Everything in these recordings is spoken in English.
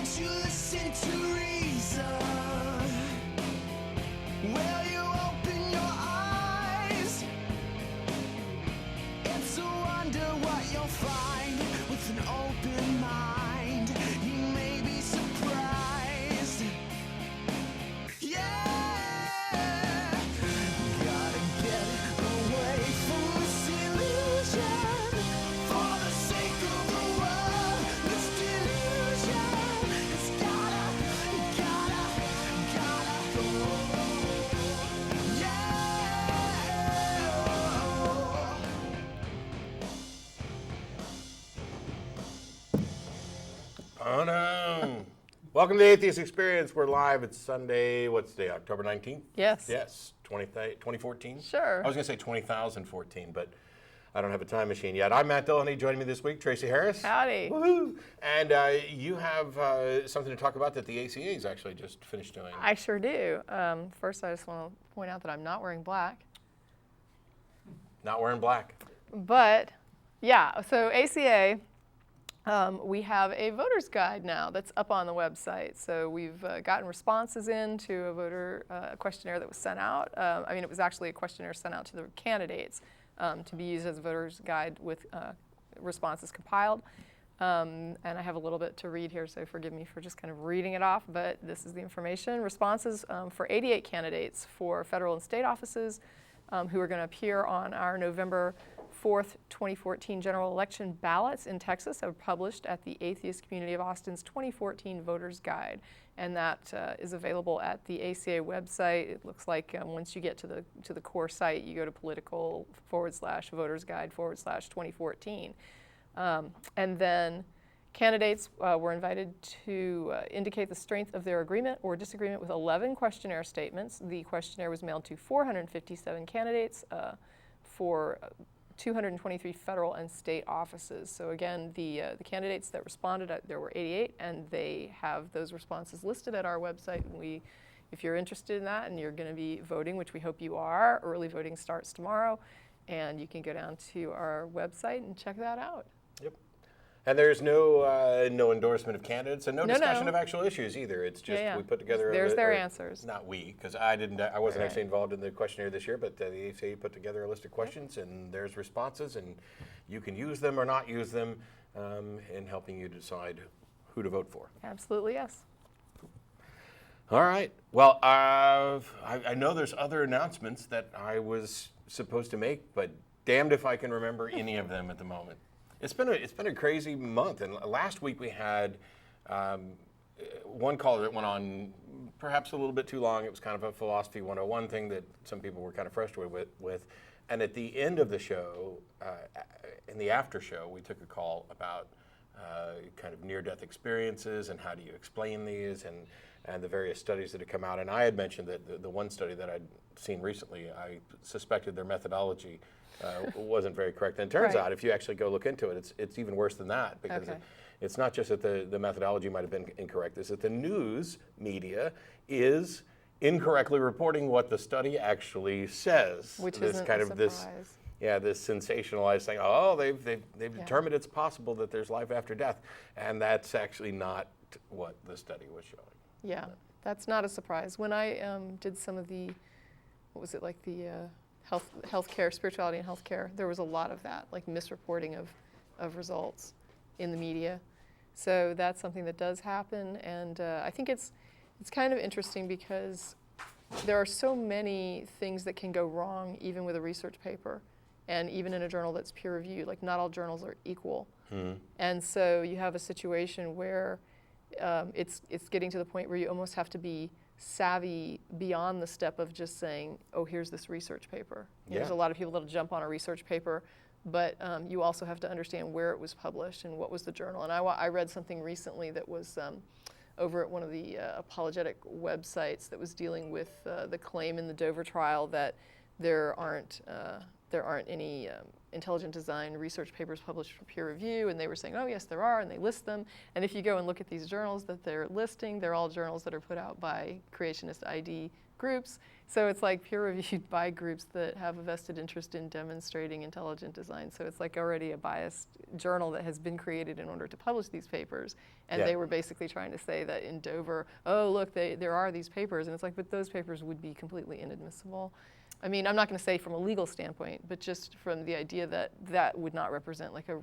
Won't you listen to reason? Will you open your eyes? It's a wonder what you'll find with an open mind. You may be surprised. Yeah, gotta get away from this illusion for the sake of the world. This delusion, it's gotta yeah. Oh no! Welcome to the Atheist Experience. We're live. It's Sunday. What's the day? October 19th? Yes. Yes. 2014? Sure. I was going to say 20,014, but I don't have a time machine yet. I'm Matt Dillahunty. Joining me this week, Tracie Harris. Howdy. Woohoo! And you have something to talk about that the ACA is actually just finished doing. I sure do. First, I just want to point out that I'm not wearing black. Not wearing black. But, yeah, so ACA, we have a voter's guide now that's up on the website. So we've gotten responses in to a voter questionnaire that was sent out. It was actually a questionnaire sent out to the candidates to be used as a voter's guide with responses compiled. And I have a little bit to read here, so forgive me for just kind of reading it off, but this is the information. Responses for 88 candidates for federal and state offices who are going to appear on our November 4th, 2014 general election ballots in Texas are published at the Atheist Community of Austin's 2014 Voters Guide, and that is available at the ACA website. It looks like once you get to the core site, you go to political/votersguide/2014. And then candidates were invited to indicate the strength of their agreement or disagreement with 11 questionnaire statements. The questionnaire was mailed to 457 candidates for 223 federal and state offices. So again, the candidates that responded, there were 88, and they have those responses listed at our website. And if you're interested in that and you're going to be voting, which we hope you are, early voting starts tomorrow, and you can go down to our website and check that out. Yep. And there's no endorsement of candidates and no discussion No. of actual issues either. It's just Yeah. we put together. There's their answers. Not we, because I wasn't Right. actually involved in the questionnaire this year, but the ACA put together a list of questions, and there's responses, and you can use them or not use them in helping you decide who to vote for. Absolutely, yes. All right. Well, I know there's other announcements that I was supposed to make, but damned if I can remember any of them at the moment. It's been a crazy month, and last week we had one caller that went on perhaps a little bit too long. It was kind of a philosophy 101 thing that some people were kind of frustrated with. And at the end of the show, in the after show, we took a call about kind of near-death experiences and how do you explain these and the various studies that had come out. And I had mentioned that the one study that I'd seen recently, I suspected their methodology wasn't very correct. And it turns out, if you actually go look into it, it's even worse than that, because it's not just that the methodology might have been incorrect, it's that the news media is incorrectly reporting what the study actually says. Which this isn't kind a of this surprise. this sensationalized thing. Oh, they've determined it's possible that there's life after death, and that's actually not what the study was showing. Yeah, that's not a surprise. When I did some of the, what was it, like the healthcare, spirituality and healthcare, there was a lot of that, like misreporting of results in the media. So that's something that does happen, and I think it's kind of interesting because there are so many things that can go wrong even with a research paper, and even in a journal that's peer-reviewed. Like, not all journals are equal. And so you have a situation where it's getting to the point where you almost have to be savvy beyond the step of just saying, oh, here's this research paper. There's a lot of people that'll jump on a research paper, but you also have to understand where it was published and what was the journal. And I read something recently that was over at one of the apologetic websites that was dealing with the claim in the Dover trial that there aren't any intelligent design research papers published for peer review, and they were saying, oh yes, there are, and they list them. And if you go and look at these journals that they're listing, they're all journals that are put out by creationist ID groups. So it's like peer-reviewed by groups that have a vested interest in demonstrating intelligent design. So it's like already a biased journal that has been created in order to publish these papers. And they were basically trying to say that in Dover, oh, look, there are these papers. And it's like, but those papers would be completely inadmissible. I mean, I'm not going to say from a legal standpoint, but just from the idea that that would not represent like a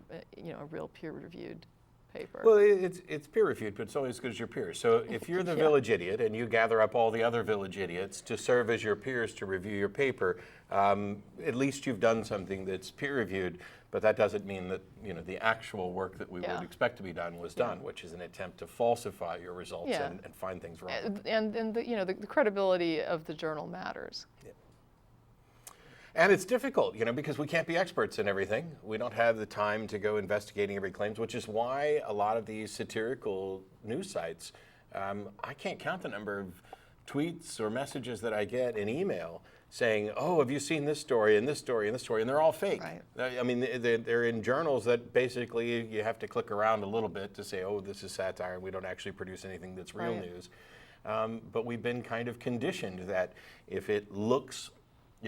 real peer-reviewed paper. Well, it's peer-reviewed, but it's only as good as your peers. So if you're the village idiot and you gather up all the other village idiots to serve as your peers to review your paper, at least you've done something that's peer-reviewed. But that doesn't mean that the actual work that we would expect to be done was done, which is an attempt to falsify your results and find things wrong. And the credibility of the journal matters. Yeah. And it's difficult, because we can't be experts in everything. We don't have the time to go investigating every claim, which is why a lot of these satirical news sites, I can't count the number of tweets or messages that I get in email saying, oh, have you seen this story and this story and this story? And they're all fake. Right. I mean, they're in journals that basically you have to click around a little bit to say, oh, this is satire. We don't actually produce anything that's real news. But we've been kind of conditioned that if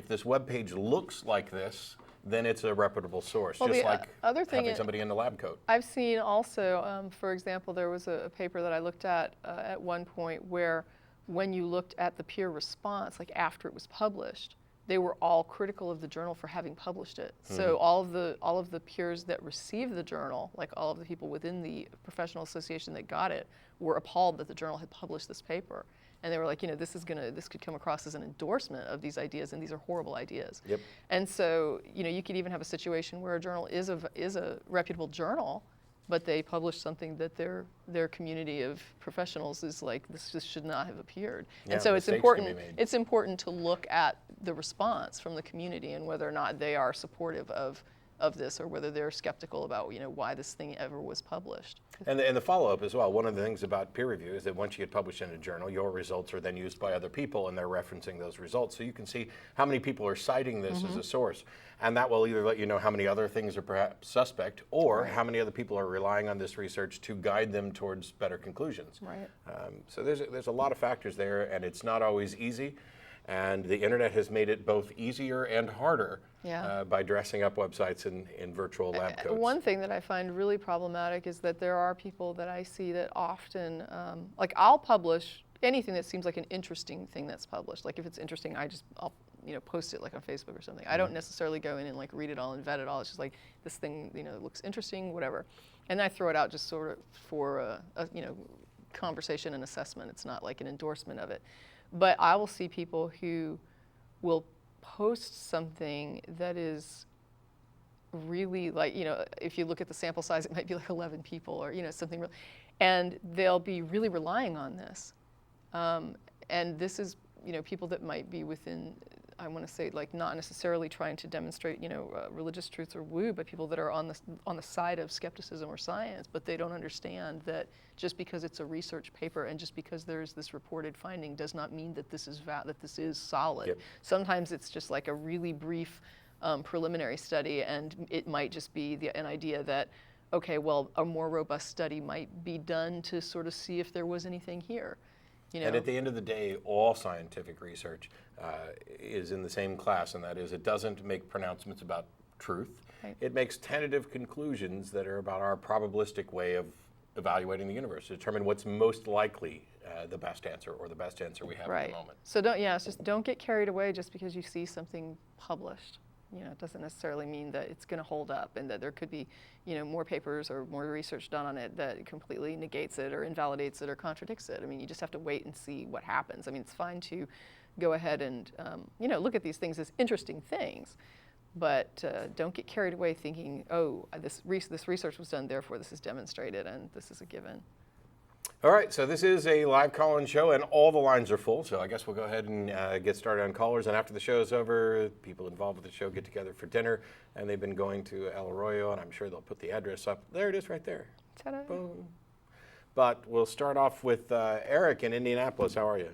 this web page looks like this, then it's a reputable source, well, just like other thing having somebody in the lab coat. I've seen also, for example, there was a paper that I looked at one point where when you looked at the peer response, like after it was published, they were all critical of the journal for having published it. So all of the peers that received the journal, like all of the people within the professional association that got it, were appalled that the journal had published this paper. And they were like, this could come across as an endorsement of these ideas, and these are horrible ideas. Yep. And so, you could even have a situation where a journal is a reputable journal, but they publish something that their community of professionals is like, this just should not have appeared. Yeah, and so it's mistakes can be important. made. It's important to look at the response from the community and whether or not they are supportive of this, or whether they're skeptical about why this thing ever was published. And the follow-up as well. One of the things about peer review is that once you get published in a journal, your results are then used by other people, and they're referencing those results. So you can see how many people are citing this as a source, and that will either let you know how many other things are perhaps suspect, or how many other people are relying on this research to guide them towards better conclusions. Right. So there's a lot of factors there, and it's not always easy. And the internet has made it both easier and harder by dressing up websites in virtual lab coats. One thing that I find really problematic is that there are people that I see that often, like I'll publish anything that seems like an interesting thing that's published. Like if it's interesting, I'll post it like on Facebook or something. I don't necessarily go in and like read it all and vet it all. It's just like this thing, looks interesting, whatever. And I throw it out just sort of for a conversation and assessment. It's not like an endorsement of it. But I will see people who will post something that is really like, if you look at the sample size, it might be like 11 people or, something real. And they'll be really relying on this. And this is, people that might be within, I want to say, like not necessarily trying to demonstrate, religious truths or woo, but people that are on the side of skepticism or science, but they don't understand that just because it's a research paper and just because there's this reported finding does not mean that this is solid. Yep. Sometimes it's just like a really brief preliminary study, and it might just be an idea that, okay, well, a more robust study might be done to sort of see if there was anything here. And at the end of the day, all scientific research is in the same class, and that is it doesn't make pronouncements about truth. Right. It makes tentative conclusions that are about our probabilistic way of evaluating the universe to determine what's most likely the best answer, or the best answer we have at the moment. So don't get carried away just because you see something published. It doesn't necessarily mean that it's going to hold up, and that there could be, more papers or more research done on it that completely negates it or invalidates it or contradicts it. I mean, you just have to wait and see what happens. I mean, it's fine to go ahead and, look at these things as interesting things, but don't get carried away thinking, oh, this research was done, therefore this is demonstrated, and this is a given. All right, so this is a live call-in show, and all the lines are full, so I guess we'll go ahead and get started on callers. And after the show is over, people involved with the show get together for dinner, and they've been going to El Arroyo, and I'm sure they'll put the address up. There it is right there. Ta-da. Boom. But we'll start off with Eric in Indianapolis. How are you?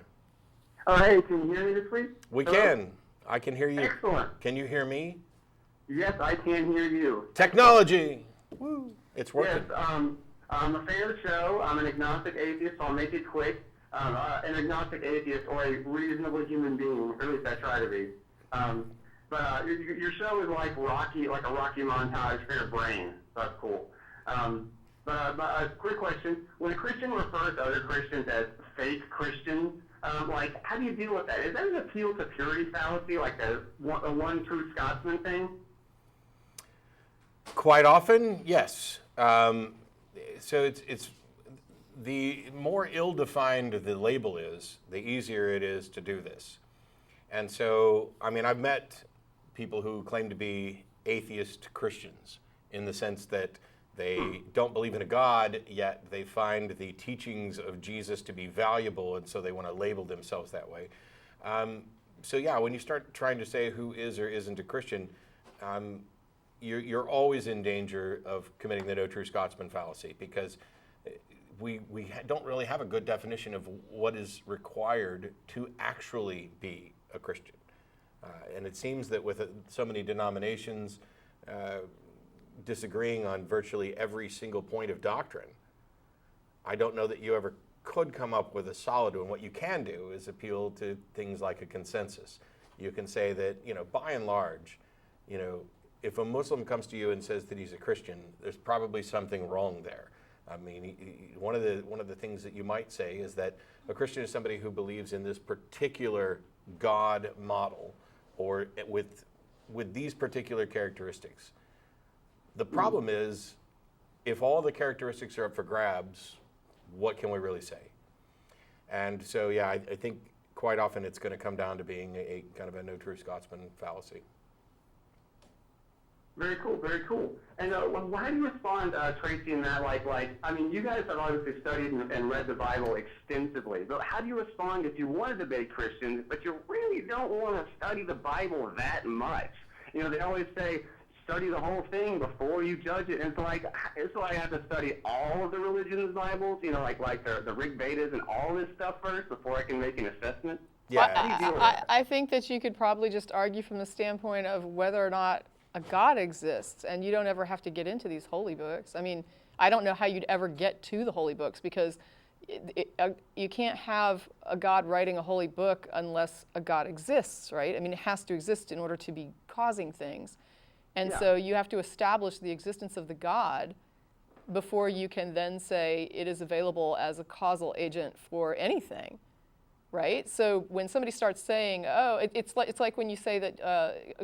Oh, hey, can you hear me this week? We Hello? can. I can hear you. Excellent. Can you hear me? Yes, I can hear you. Technology! Woo! It's working. Yes, I'm a fan of the show. I'm an agnostic atheist, so I'll make it quick. an agnostic atheist or a reasonable human being. At least I try to be. But your show is like a Rocky montage for your brain. So that's cool. But a quick question: when a Christian refers to other Christians as fake Christians, like how do you deal with that? Is that an appeal to purity fallacy, like a one true Scotsman thing? Quite often, yes. So it's the more ill-defined the label is, the easier it is to do this. And so, I mean, I've met people who claim to be atheist Christians in the sense that they don't believe in a God, yet they find the teachings of Jesus to be valuable, and so they want to label themselves that way. So yeah, when you start trying to say who is or isn't a Christian, you're always in danger of committing the no true Scotsman fallacy, because we don't really have a good definition of what is required to actually be a Christian. And it seems that with so many denominations disagreeing on virtually every single point of doctrine, I don't know that you ever could come up with a solid one. What you can do is appeal to things like a consensus. You can say that, by and large, if a Muslim comes to you and says that he's a Christian, there's probably something wrong there. I mean, one of the things that you might say is that a Christian is somebody who believes in this particular God model, or with these particular characteristics. The problem is, if all the characteristics are up for grabs, what can we really say? And so, yeah, I think quite often it's going to come down to being a kind of a no true Scotsman fallacy. Very cool, very cool. And how do you respond, Tracie, in that, I mean, you guys have obviously studied and read the Bible extensively, but how do you respond if you want to debate Christians, but you really don't want to study the Bible that much? They always say, study the whole thing before you judge it. And it's like I have to study all of the religion's Bibles, like the Rig Vedas and all this stuff first before I can make an assessment. Yeah. I think that you could probably just argue from the standpoint of whether or not a God exists, and you don't ever have to get into these holy books. I mean, I don't know how you'd ever get to the holy books, because you can't have a God writing a holy book unless a God exists, right? I mean, it has to exist in order to be causing things. And so you have to establish the existence of the God before you can then say it is available as a causal agent for anything, right? So when somebody starts saying, oh, it's like when you say that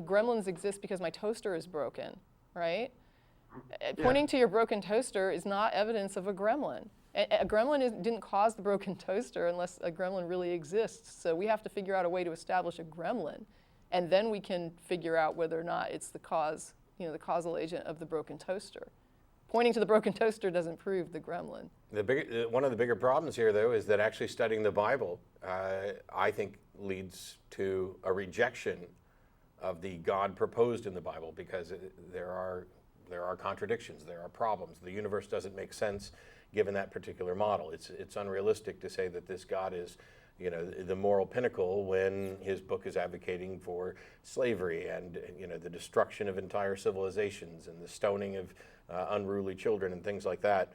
gremlins exist because my toaster is broken, right? Pointing to your broken toaster is not evidence of a gremlin. A gremlin didn't cause the broken toaster unless a gremlin really exists. So we have to figure out a way to establish a gremlin, and then we can figure out whether or not it's the cause, the causal agent of the broken toaster. Pointing to the broken toaster doesn't prove the gremlin. One of the bigger problems here, though, is that actually studying the Bible, I think, leads to a rejection of the God proposed in the Bible, because there are contradictions, there are problems. The universe doesn't make sense given that particular model. It's unrealistic to say that this God is, the moral pinnacle when his book is advocating for slavery and, the destruction of entire civilizations and the stoning of unruly children and things like that.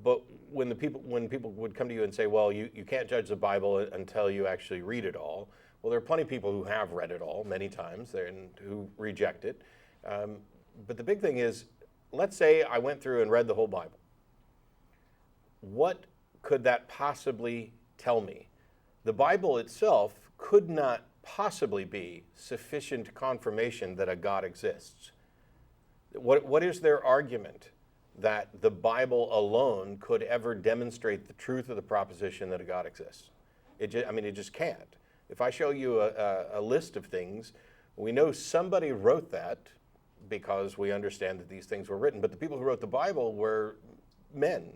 But when people would come to you and say, well, you can't judge the Bible until you actually read it all, well, there are plenty of people who have read it all many times and who reject it. But the big thing is, let's say I went through and read the whole Bible. What could that possibly tell me? The Bible itself could not possibly be sufficient confirmation that a God exists. What is their argument that the Bible alone could ever demonstrate the truth of the proposition that a God exists? It just can't. If I show you a list of things, we know somebody wrote that because we understand that these things were written. But the people who wrote the Bible were men,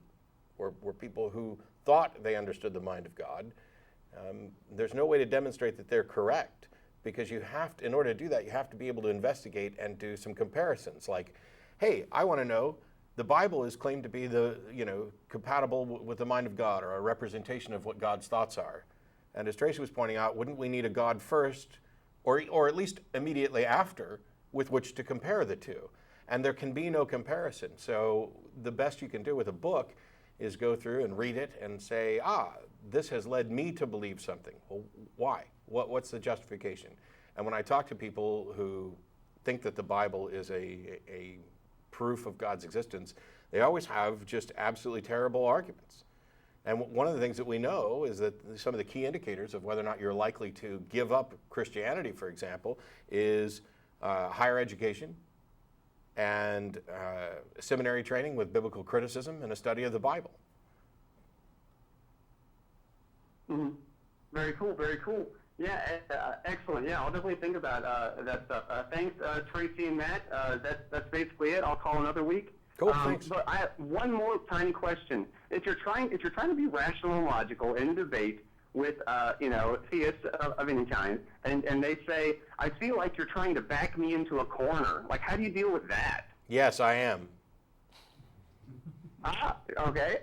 were people who thought they understood the mind of God. There's no way to demonstrate that they're correct, because in order to do that, you have to be able to investigate and do some comparisons. Like, hey, I want to know, the Bible is claimed to be compatible with the mind of God, or a representation of what God's thoughts are. And as Tracie was pointing out, wouldn't we need a God first, or at least immediately after, with which to compare the two? And there can be no comparison. So the best you can do with a book is go through and read it and say, this has led me to believe something. Well, why? What's the justification? And when I talk to people who think that the Bible is a proof of God's existence, they always have just absolutely terrible arguments. And one of the things that we know is that some of the key indicators of whether or not you're likely to give up Christianity, for example, is higher education and seminary training with biblical criticism and a study of the Bible. Mm-hmm. Very cool, very cool. Yeah, excellent. Yeah, I'll definitely think about that stuff. Thanks, Tracie and Matt. That's basically it. I'll call another week. Cool, thanks. But I have one more tiny question. If you're trying to be rational and logical in debate with theists of any kind, and they say, I feel like you're trying to back me into a corner. Like, how do you deal with that? Yes, I am. Okay.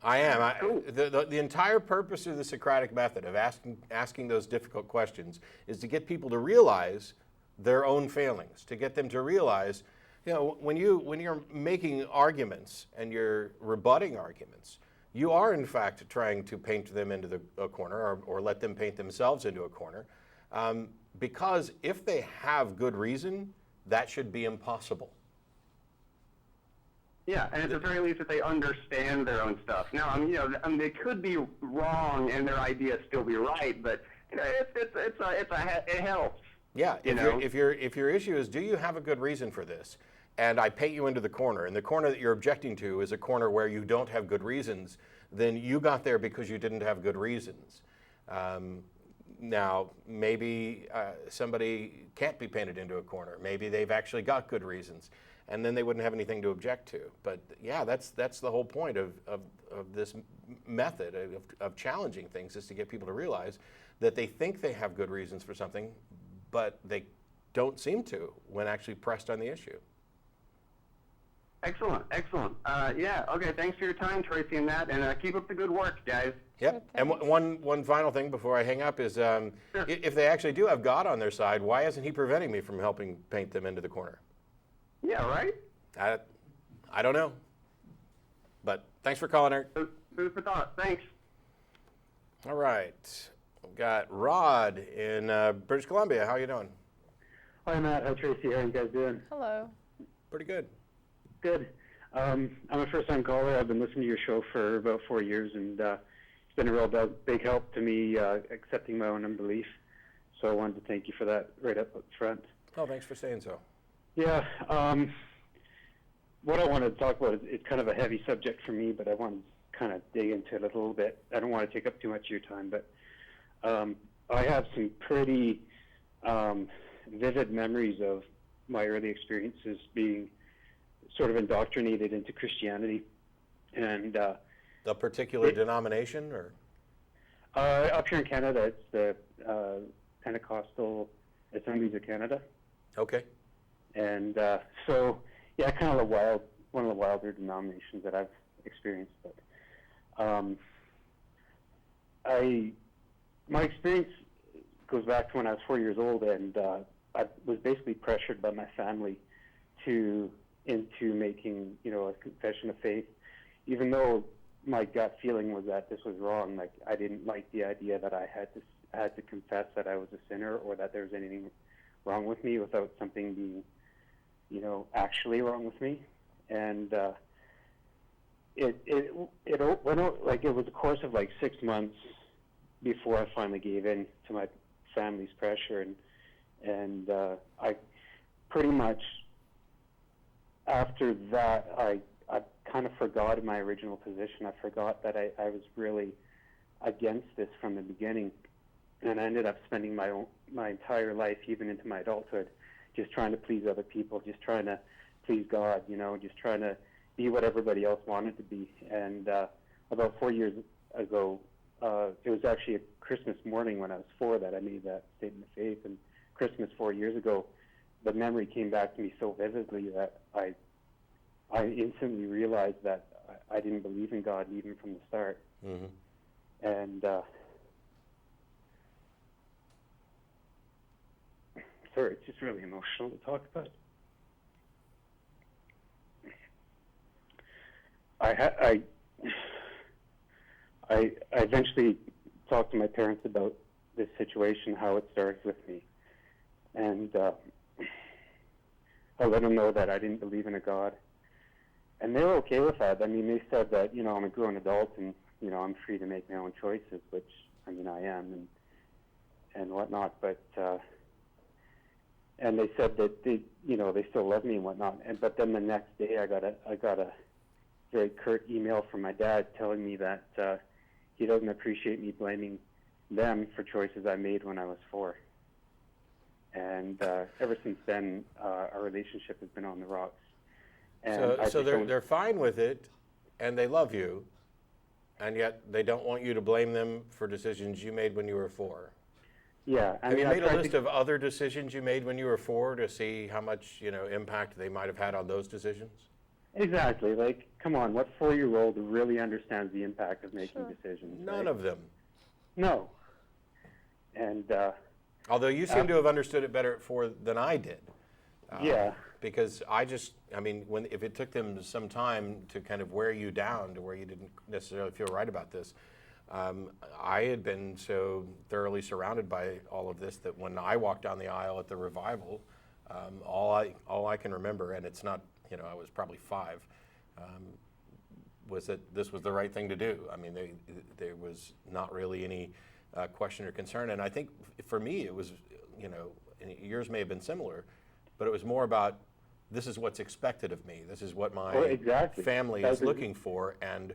I am. Cool. The entire purpose of the Socratic method of asking those difficult questions is to get people to realize their own failings, to get them to realize, when you're making arguments and you're rebutting arguments, you are in fact trying to paint them into a corner or let them paint themselves into a corner, because if they have good reason, that should be impossible. Yeah, and at the very least, that they understand their own stuff. Now, they could be wrong and their ideas still be right, but it helps. Yeah, if your issue is, do you have a good reason for this? And I paint you into the corner, and the corner that you're objecting to is a corner where you don't have good reasons, then you got there because you didn't have good reasons. Now, maybe somebody can't be painted into a corner. Maybe they've actually got good reasons, and then they wouldn't have anything to object to. But yeah, that's the whole point of this method of challenging things, is to get people to realize that they think they have good reasons for something, but they don't seem to when actually pressed on the issue. Excellent. Yeah, okay, thanks for your time, Tracie, and that, and keep up the good work, guys. Yep, and one final thing before I hang up is, Sure. If they actually do have God on their side, why isn't he preventing me from helping paint them into the corner? Yeah, right? I don't know, but thanks for calling, Eric. Food for thought. Thanks. All right, we've got Rod in British Columbia. How are you doing? Hi, Matt. Hi, Tracie. How are you guys doing? Hello. Pretty good. Good. I'm a first-time caller. I've been listening to your show for about 4 years, and it's been a real big help to me accepting my own unbelief. So I wanted to thank you for that right up front. Oh, thanks for saying so. Yeah. What I wanted to talk about is kind of a heavy subject for me, but I want to kind of dig into it a little bit. I don't want to take up too much of your time, but I have some pretty vivid memories of my early experiences being sort of indoctrinated into Christianity. And a particular denomination, or? Up here in Canada, it's the Pentecostal Assemblies of Canada. Okay. And so, yeah, kind of one of the wilder denominations that I've experienced. But my experience goes back to when I was 4 years old, and I was basically pressured by my family into making, a confession of faith, even though my gut feeling was that this was wrong. Like, I didn't like the idea that I had to confess that I was a sinner or that there was anything wrong with me without something being, actually wrong with me. And it went out, like, it was a course of like 6 months before I finally gave in to my family's pressure, and I pretty much, after that, I kind of forgot my original position. I forgot that I was really against this from the beginning, and I ended up spending my entire life, even into my adulthood, just trying to please other people, just trying to please God, just trying to be what everybody else wanted to be. And about 4 years ago, it was actually a Christmas morning when I was 4 that I made that statement of faith. And Christmas 4 years ago, the memory came back to me so vividly that I instantly realized that I didn't believe in God even from the start. Mm-hmm. And sorry, it's just really emotional to talk about. I eventually talked to my parents about this situation, how it started with me. And I let them know that I didn't believe in a God. And they were okay with that. I mean, they said that, you know, I'm a grown adult and, you know, I'm free to make my own choices, which, I mean, I am and whatnot. But, and they said that they, you know, they still love me and whatnot. But then the next day I got a very curt email from my dad telling me that he doesn't appreciate me blaming them for choices I made when I was 4. And ever since then, our relationship has been on the rocks. And so they're fine with it, and they love you, and yet they don't want you to blame them for decisions you made when you were 4. Yeah. Have you made a list of other decisions you made when you were 4 to see how much, you know, impact they might have had on those decisions? Exactly. Like, come on, what 4-year-old really understands the impact of making decisions? None of them. No. And although you seem to have understood it better at 4 than I did. Yeah. Because I mean, if it took them some time to kind of wear you down to where you didn't necessarily feel right about this, I had been so thoroughly surrounded by all of this that when I walked down the aisle at the revival, all I can remember, and it's not, you know, I was probably 5, was that this was the right thing to do. I mean, there was not really any question or concern, and I think for me it was, you know, and yours may have been similar, but it was more about this is what's expected of me. This is what my family is looking for, and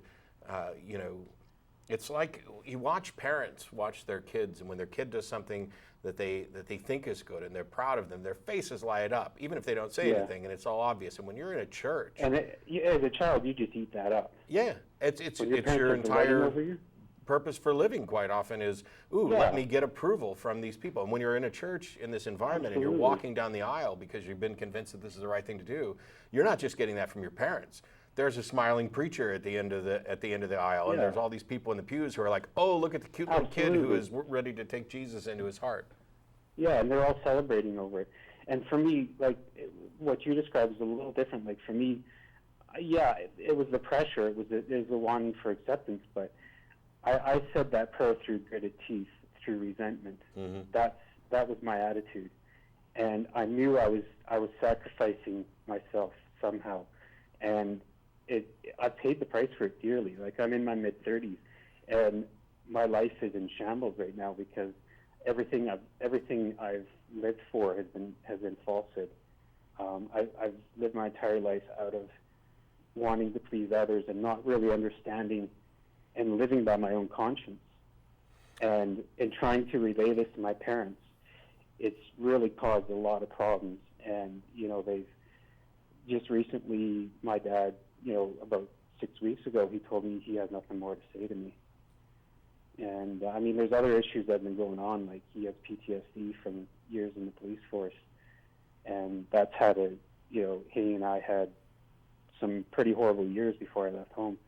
you know, it's like you watch parents watch their kids, and when their kid does something that they think is good and they're proud of them, their faces light up, even if they don't say anything, and it's all obvious. And when you're in a church, and as a child, you just eat that up. Yeah, it's your entire purpose for living quite often is, let me get approval from these people. And when you're in a church in this environment and you're walking down the aisle because you've been convinced that this is the right thing to do, you're not just getting that from your parents. There's a smiling preacher at the end of the aisle, and there's all these people in the pews who are like, oh, look at the cute little kid who is ready to take Jesus into his heart. Yeah, and they're all celebrating over it. And for me, like, what you described is a little different. Like, for me, it was the pressure. It was the one for acceptance, but I said that prayer through gritted teeth, through resentment. Mm-hmm. That was my attitude, and I knew I was sacrificing myself somehow, and I paid the price for it dearly. Like, I'm in my mid-30s, and my life is in shambles right now because everything I've lived for has been falsehood. I've lived my entire life out of wanting to please others and not really understanding and living by my own conscience. And in trying to relay this to my parents, it's really caused a lot of problems. And, you know, they've just recently, my dad, you know, about 6 weeks ago, he told me he has nothing more to say to me. And, I mean, there's other issues that have been going on, like he has PTSD from years in the police force. And that's had you know, he and I had some pretty horrible years before I left home.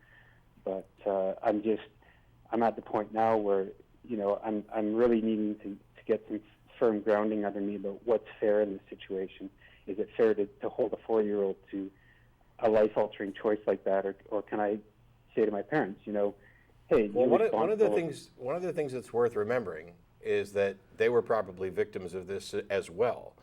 But I'm at the point now where, you know, I'm really needing to get some firm grounding under me about what's fair in this situation. Is it fair to hold a 4-year-old to a life-altering choice like that, or can I say to my parents, you know, hey, well, one of the things that's worth remembering is that they were probably victims of this as well.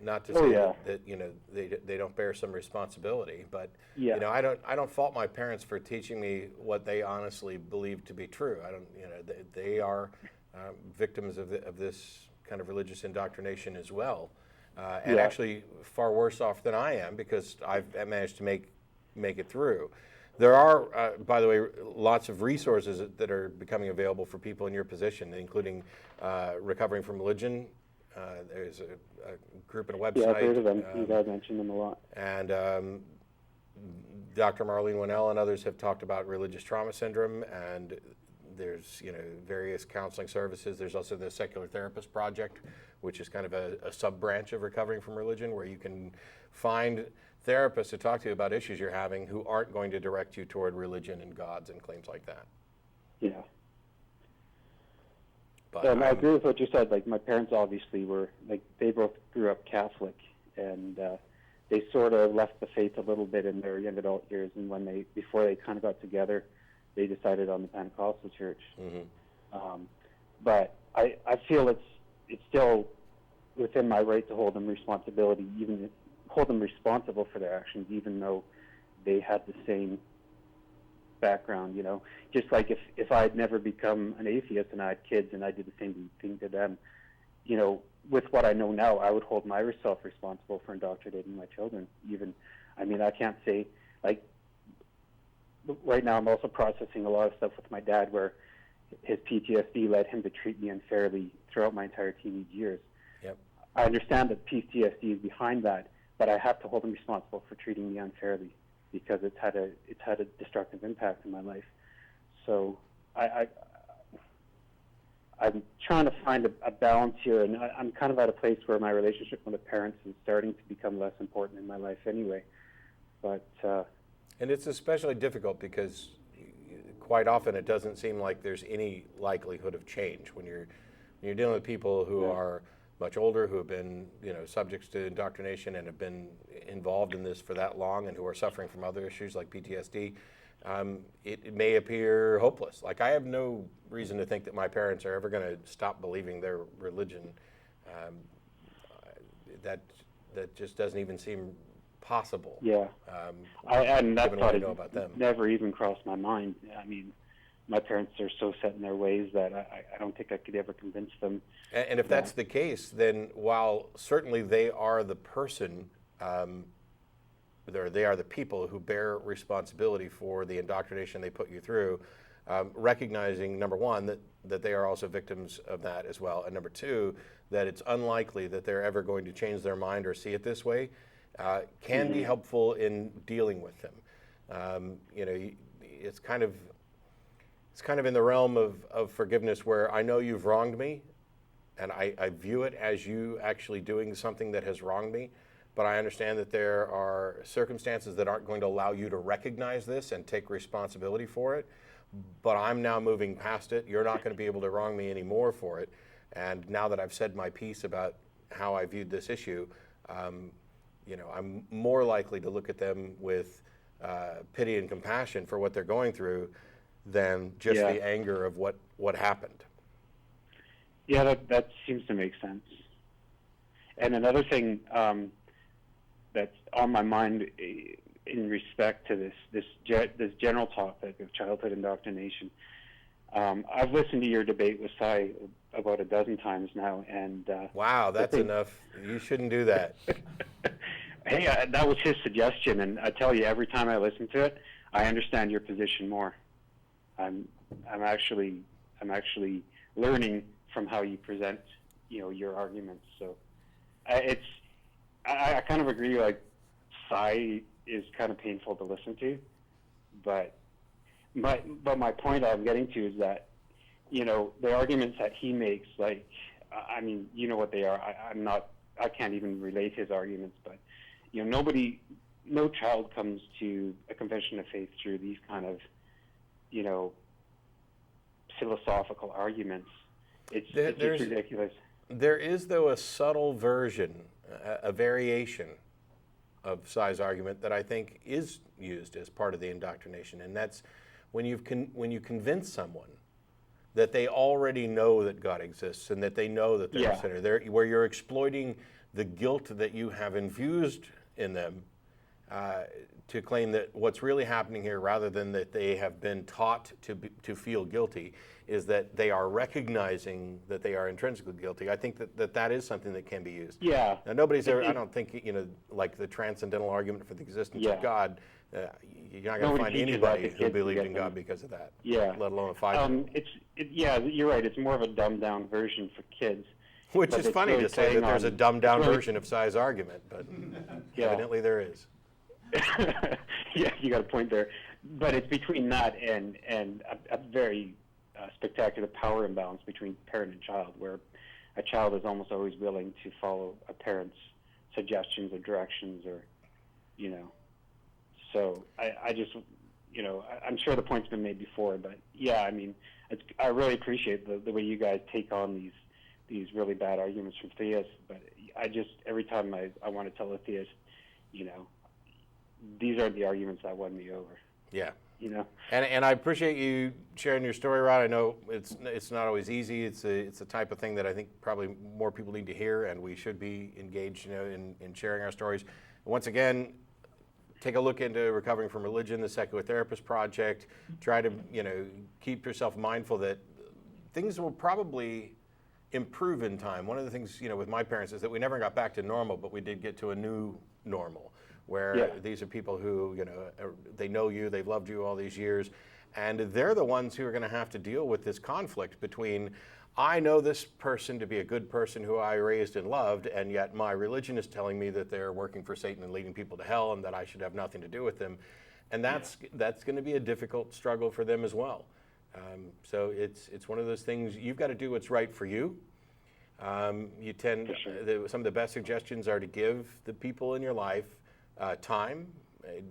Not to say that you know they don't bear some responsibility, but you know, I don't fault my parents for teaching me what they honestly believe to be true. I don't, you know, they are victims of this kind of religious indoctrination as well, and actually far worse off than I am because I've managed to make it through. There are, by the way, lots of resources that are becoming available for people in your position, including Recovering from Religion. There's a group and a website. Yeah, I've heard of them. You guys mentioned them a lot. And Dr. Marlene Winnell and others have talked about religious trauma syndrome, and there's, you know, various counseling services. There's also the Secular Therapist Project, which is kind of a sub-branch of Recovering from Religion, where you can find therapists to talk to you about issues you're having who aren't going to direct you toward religion and gods and claims like that. Yeah. But I agree with what you said. Like, my parents obviously were, like, they both grew up Catholic, and they sort of left the faith a little bit in their young adult years. And before they kind of got together, they decided on the Pentecostal church. Mm-hmm. But I feel it's still within my right to hold them responsible for their actions, even though they had the same background, you know. Just like if I had never become an atheist and I had kids and I did the same thing to them, you know, with what I know now, I would hold myself responsible for indoctrinating my children. Even, I mean, I can't say, like, right now I'm also processing a lot of stuff with my dad where his PTSD led him to treat me unfairly throughout my entire teenage years. Yep. I understand that PTSD is behind that, but I have to hold him responsible for treating me unfairly because it's had a destructive impact in my life. So I'm trying to find a balance here, and I'm kind of at a place where my relationship with the parents is starting to become less important in my life anyway. But and it's especially difficult because quite often it doesn't seem like there's any likelihood of change when you're dealing with people who are much older, who have been, you know, subjects to indoctrination and have been involved in this for that long, and who are suffering from other issues like PTSD. It may appear hopeless. Like, I have no reason to think that my parents are ever going to stop believing their religion. That just doesn't even seem possible. Yeah. And that given thought what I know about them. never even crossed my mind. I mean, my parents are so set in their ways that I don't think I could ever convince them. And if that's the case, then while certainly they are the person, they are the people who bear responsibility for the indoctrination they put you through, recognizing, number one, that they are also victims of that as well, and number two, that it's unlikely that they're ever going to change their mind or see it this way, can be helpful in dealing with them. You know, it's kind of in the realm of forgiveness, where I know you've wronged me, and I view it as you actually doing something that has wronged me, but I understand that there are circumstances that aren't going to allow you to recognize this and take responsibility for it, but I'm now moving past it. You're not going to be able to wrong me anymore for it, and now that I've said my piece about how I viewed this issue, you know, I'm more likely to look at them with pity and compassion for what they're going through than just the anger of what happened. Yeah, that seems to make sense. And another thing that's on my mind in respect to this general topic of childhood indoctrination, I've listened to your debate with Cy about a dozen times now, and wow, that's enough. You shouldn't do that. Hey, that was his suggestion, and I tell you, every time I listen to it, I understand your position more. I'm actually learning from how you present, you know, your arguments. So I kind of agree. Like, Cy is kind of painful to listen to, but my point I'm getting to is that, you know, the arguments that he makes, like, I mean, you know what they are. I can't even relate his arguments, but, you know, no child comes to a confession of faith through these kind of, you know, philosophical arguments. It's just ridiculous. There is, though, a subtle version, a variation of Cy's argument that I think is used as part of the indoctrination, and that's when you convince someone that they already know that God exists and that they know that they're a sinner, where you're exploiting the guilt that you have infused in them to claim that what's really happening here, rather than that they have been taught to feel guilty, is that they are recognizing that they are intrinsically guilty. I think that is something that can be used. Yeah. Now, nobody's ever, I don't think, you know, like the transcendental argument for the existence of God, you're not going to find anybody who believed in God because of that. Yeah. Let alone a 5-year-old. Yeah, you're right. It's more of a dumbed down version for kids. Which is funny to say that there's a dumbed down version of Cy's argument, but evidently there is. Yeah, you got a point there. But it's between that and a very spectacular power imbalance between parent and child, where a child is almost always willing to follow a parent's suggestions or directions, or, you know. So I just, you know, I'm sure the point's been made before, but yeah, I mean, I really appreciate the way you guys take on these really bad arguments from theists, but I just, every time I want to tell a theist, you know, these are the arguments that won me over. Yeah, And I appreciate you sharing your story, Rod. I know it's not always easy. It's a type of thing that I think probably more people need to hear, and we should be engaged, in sharing our stories. Once again, take a look into Recovering from Religion, the Secular Therapist Project. Try to, keep yourself mindful that things will probably improve in time. One of the things, with my parents is that we never got back to normal, but we did get to a new normal, where these are people who, they know you, they've loved you all these years, and they're the ones who are going to have to deal with this conflict between, I know this person to be a good person who I raised and loved, and yet my religion is telling me that they're working for Satan and leading people to hell and that I should have nothing to do with them. And that's going to be a difficult struggle for them as well. So it's one of those things, you've got to do what's right for you. Some of the best suggestions are to give the people in your life time.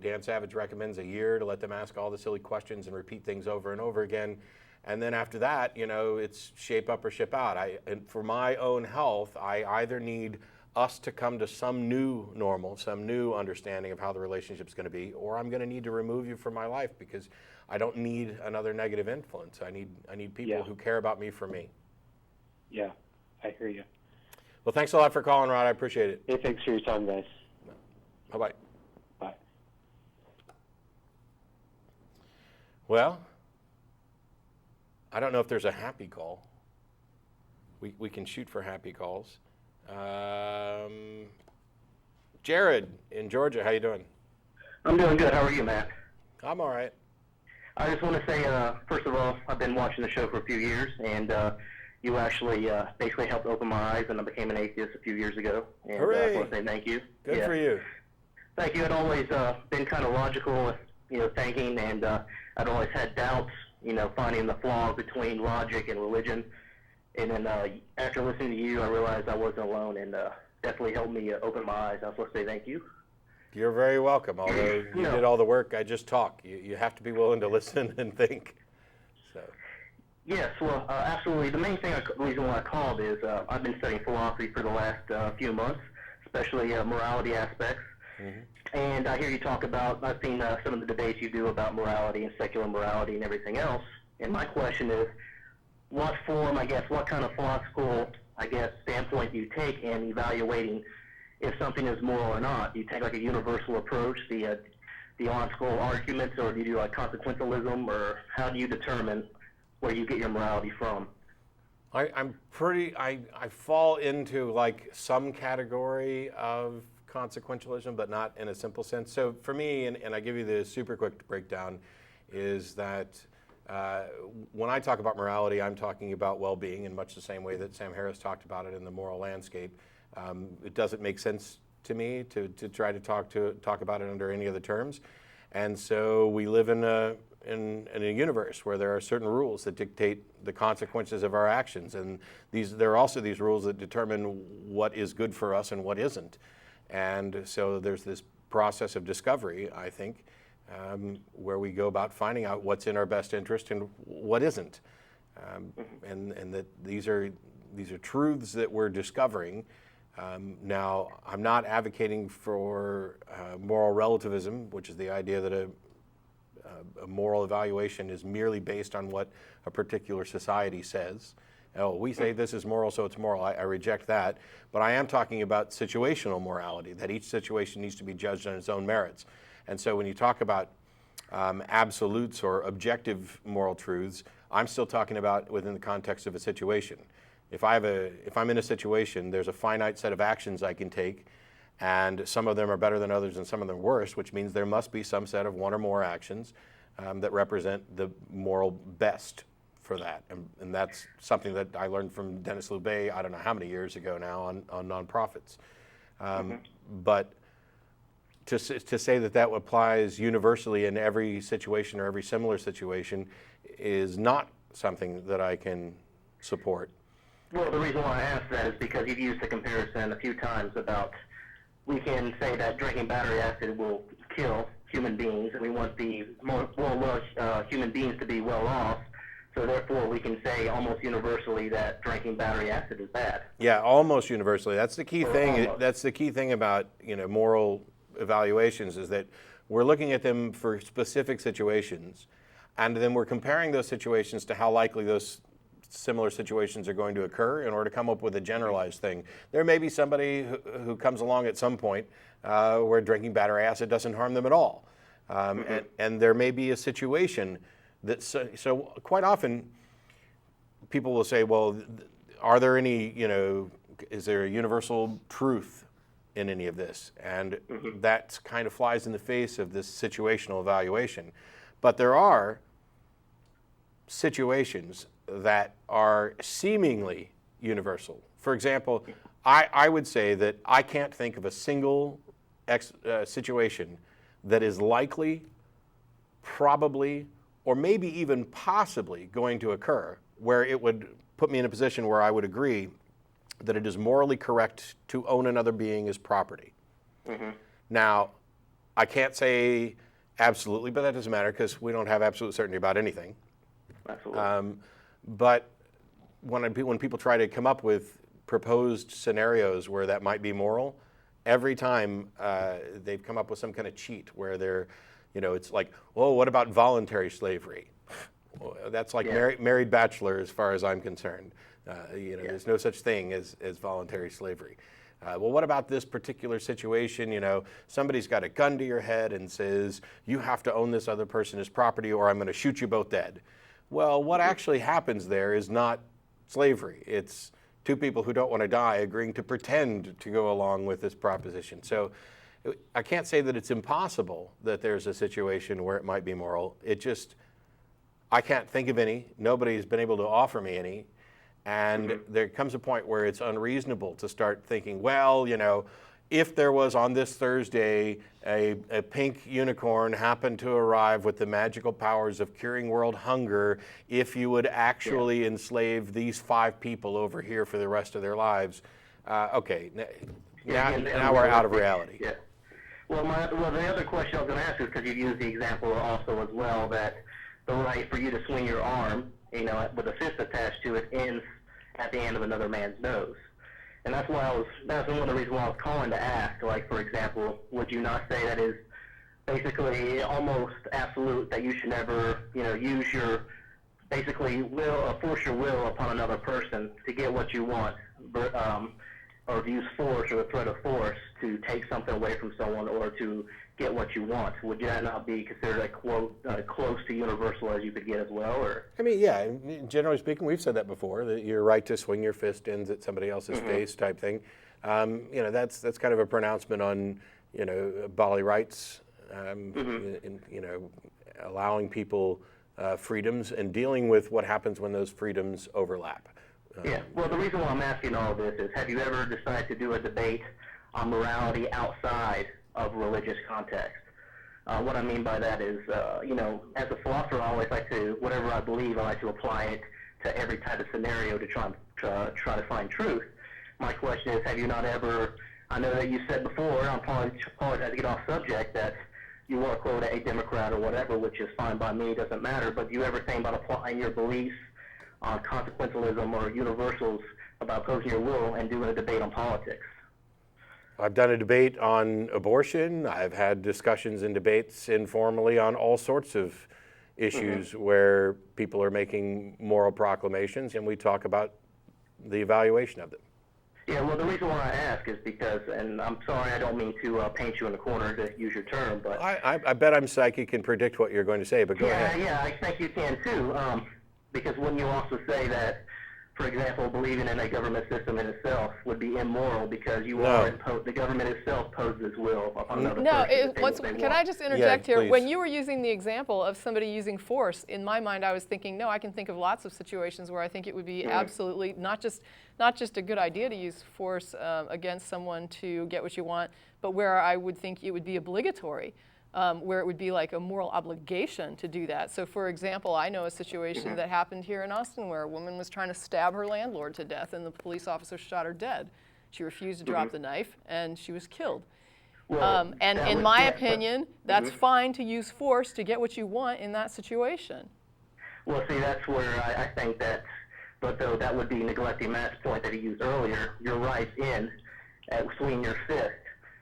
Dan Savage recommends a year to let them ask all the silly questions and repeat things over and over again. And then after that, it's shape up or ship out. And for my own health, I either need us to come to some new normal, some new understanding of how the relationship's going to be, or I'm going to need to remove you from my life because I don't need another negative influence. I need people who care about me for me. Yeah, I hear you. Well, thanks a lot for calling, Rod. I appreciate it. Hey, thanks for your time, guys. Bye-bye. Bye. Well, I don't know if there's a happy call. We can shoot for happy calls. Jared in Georgia, how you doing? I'm doing good. How are you, Matt? I'm all right. I just want to say, first of all, I've been watching the show for a few years, and you actually basically helped open my eyes, and I became an atheist a few years ago. And Hooray! I want to say thank you. Good for you. Thank you. I'd always been kind of logical, thinking, and I'd always had doubts, finding the flaws between logic and religion. And then after listening to you, I realized I wasn't alone, and definitely helped me open my eyes. I just want to say thank you. You're very welcome. Although you did all the work, I just talk. You have to be willing to listen and think. So. Yes, well, absolutely. The main reason why I called is I've been studying philosophy for the last few months, especially morality aspects. Mm-hmm. And I hear you talk about, I've seen some of the debates you do about morality and secular morality and everything else. And my question is, what kind of philosophical, standpoint do you take in evaluating if something is moral or not? Do you take like a universal approach, the on-school arguments, or do you do like consequentialism, or how do you determine where you get your morality from? I fall into like some category of consequentialism, but not in a simple sense. So for me, and I give you the super quick breakdown, is that when I talk about morality, I'm talking about well-being in much the same way that Sam Harris talked about it in The Moral Landscape. It doesn't make sense to me to try to talk about it under any other terms. And so we live in a universe where there are certain rules that dictate the consequences of our actions, and there are also these rules that determine what is good for us and what isn't. And so there's this process of discovery, I think, where we go about finding out what's in our best interest and what isn't, and that these are truths that we're discovering. Now, I'm not advocating for moral relativism, which is the idea that a moral evaluation is merely based on what a particular society says. Oh, we say this is moral, so it's moral. I reject that. But I am talking about situational morality, that each situation needs to be judged on its own merits. And so when you talk about absolutes or objective moral truths, I'm still talking about within the context of a situation. If I'm in a situation, there's a finite set of actions I can take, and some of them are better than others and some of them worse, which means there must be some set of one or more actions that represent the moral best for that. And that's something that I learned from Dennis Loubet, I don't know how many years ago now, on nonprofits. But to say that applies universally in every situation or every similar situation is not something that I can support. Well, the reason why I asked that is because you've used the comparison a few times about we can say that drinking battery acid will kill human beings, and we want the human beings to be well off. So therefore, we can say almost universally that drinking battery acid is bad. Yeah, almost universally. That's the key thing. Almost. That's the key thing about moral evaluations, is that We're looking at them for specific situations, and then we're comparing those situations to how likely those similar situations are going to occur in order to come up with a generalized thing. There may be somebody who comes along at some point where drinking battery acid doesn't harm them at all. And there may be a situation that, so quite often people will say, well, are there any, is there a universal truth in any of this? And that kind of flies in the face of this situational evaluation. But there are situations that are seemingly universal. For example, I would say that I can't think of a single situation that is likely, probably, or maybe even possibly going to occur where it would put me in a position where I would agree that it is morally correct to own another being as property. Now, I can't say absolutely, but that doesn't matter because we don't have absolute certainty about anything. Absolutely. But when people try to come up with proposed scenarios where that might be moral, every time they've come up with some kind of cheat where they're, it's like, well, what about voluntary slavery? Well, that's like married bachelor as far as I'm concerned. There's no such thing as voluntary slavery. Well, what about this particular situation? Somebody's got a gun to your head and says, you have to own this other person as property or I'm going to shoot you both dead. Well, what actually happens there is not slavery. It's two people who don't want to die agreeing to pretend to go along with this proposition. So I can't say that it's impossible that there's a situation where it might be moral. I can't think of any. Nobody's been able to offer me any. And there comes a point where it's unreasonable to start thinking, well, if there was on this Thursday a pink unicorn happened to arrive with the magical powers of curing world hunger, if you would actually enslave these 5 people over here for the rest of their lives, now we're out of reality. Yeah. Well, the other question I was going to ask is because you used the example also as well that the right for you to swing your arm, with a fist attached to it, ends at the end of another man's nose. And that's one of the reasons why I was calling to ask, like, for example, would you not say that is basically almost absolute that you should never, use your, basically force your will upon another person to get what you want, or use force or the threat of force to take something away from someone or to get what you want? Would that not be considered a quote close to universal as you could get as well? Or Generally speaking, we've said that before, that your right to swing your fist ends at somebody else's face type thing. That's kind of a pronouncement on bodily rights, allowing people freedoms and dealing with what happens when those freedoms overlap. Well, the reason why I'm asking all this is, have you ever decided to do a debate on morality outside of religious context? What I mean by that is, as a philosopher, I always like to, whatever I believe, I like to apply it to every type of scenario to try to find truth. My question is, have you not ever, I know that you said before, I apologize to get off subject, that you are, quote, a Democrat or whatever, which is fine by me, doesn't matter, but do you ever think about applying your beliefs on consequentialism or universals about opposing your will and doing a debate on politics? I've done a debate on abortion. I've had discussions and debates informally on all sorts of issues where people are making moral proclamations, and we talk about the evaluation of them. Yeah, well, the reason why I ask is because, and I'm sorry, I don't mean to paint you in a corner, to use your term, but... I bet I'm psychic and predict what you're going to say, but go ahead. Yeah, I think you can too, because wouldn't you also say that, for example, believing in a government system in itself would be immoral because the government itself poses will upon another person? Can I just interject here? Please. When you were using the example of somebody using force, in my mind I was thinking, no, I can think of lots of situations where I think it would be absolutely not just a good idea to use force against someone to get what you want, but where I would think it would be obligatory. Where it would be like a moral obligation to do that. So for example, I know a situation that happened here in Austin where a woman was trying to stab her landlord to death and the police officer shot her dead. She refused to drop the knife and she was killed. Well, and in my opinion, that's fine to use force to get what you want in that situation. Well, see, that's where I think that, but though that would be neglecting Matt's point that he used earlier, your right in at swinging your fist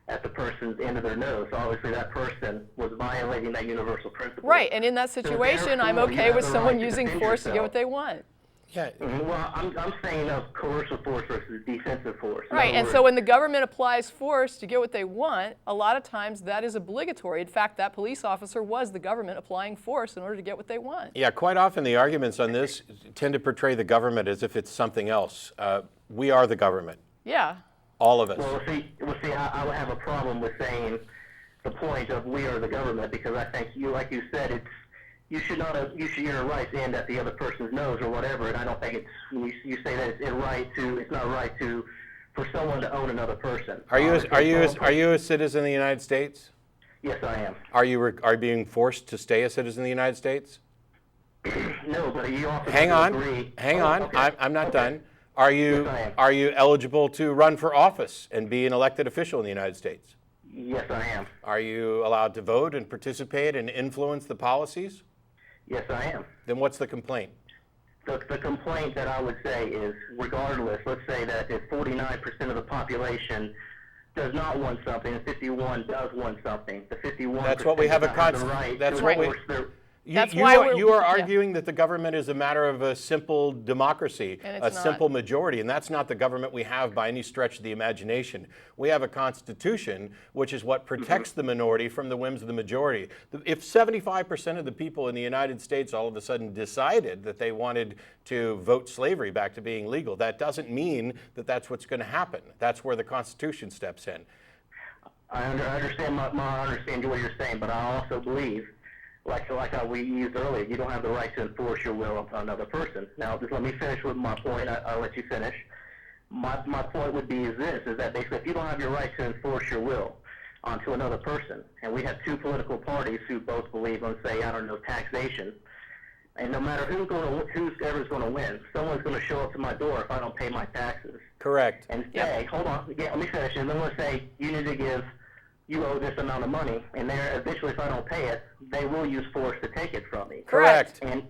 at the person's end of their nose. So obviously that person was violating that universal principle. Right, and in that situation, I'm therefore, you okay have with the someone right to using defend force to get yourself. what they want. Yeah. Well, I'm saying of coercive force versus defensive force. In Right, other and words, so when the government applies force to get what they want, a lot of times that is obligatory. In fact, that police officer was the government applying force in order to get what they want. Yeah, quite often the arguments on this tend to portray the government as if it's something else. We are the government, Yeah. all of us. Well, see, I would have a problem with saying the point of we are the government, because I think like you said, it's you should your rights end at the other person's nose or whatever, and I don't think it's you say that it's not right for someone to own another person. Are you a citizen of the United States? Yes, I am. Are you being forced to stay a citizen of the United States? No, but you also Hang on. agree. Hang Oh, on. okay. I'm not Okay. done. Are you Yes, I am. are you eligible to run for office and be an elected official in the United States? Yes, I am. Are you allowed to vote and participate and influence the policies? Yes, I am. Then what's the complaint? The complaint that I would say is, regardless, let's say that if 49% of the population does not want something and 51 does want something, the 51% That's what we have a does not the const- right that's to what we- enforce their. That's why You are yeah. arguing that the government is a matter of a simple democracy, And a it's not. simple majority, and that's not the government we have by any stretch of the imagination. We have a constitution, which is what protects the minority from the whims of the majority. If 75% of the people in the United States all of a sudden decided that they wanted to vote slavery back to being legal, that doesn't mean that that's what's going to happen. That's where the Constitution steps in. I understand I understand what you're saying, but I also believe, like we used earlier, you don't have the right to enforce your will on another person. Now, just let me finish with my point. I'll let you finish. My point would be is that basically if you don't have your right to enforce your will onto another person, and we have two political parties who both believe on, say, I don't know, taxation, and no matter who's ever's going to win, someone's going to show up to my door if I don't pay my taxes. Correct. And say, hold on, let me finish, and then let's say you need to give, you owe this amount of money, and eventually if I don't pay it, they will use force to take it from me. Correct. And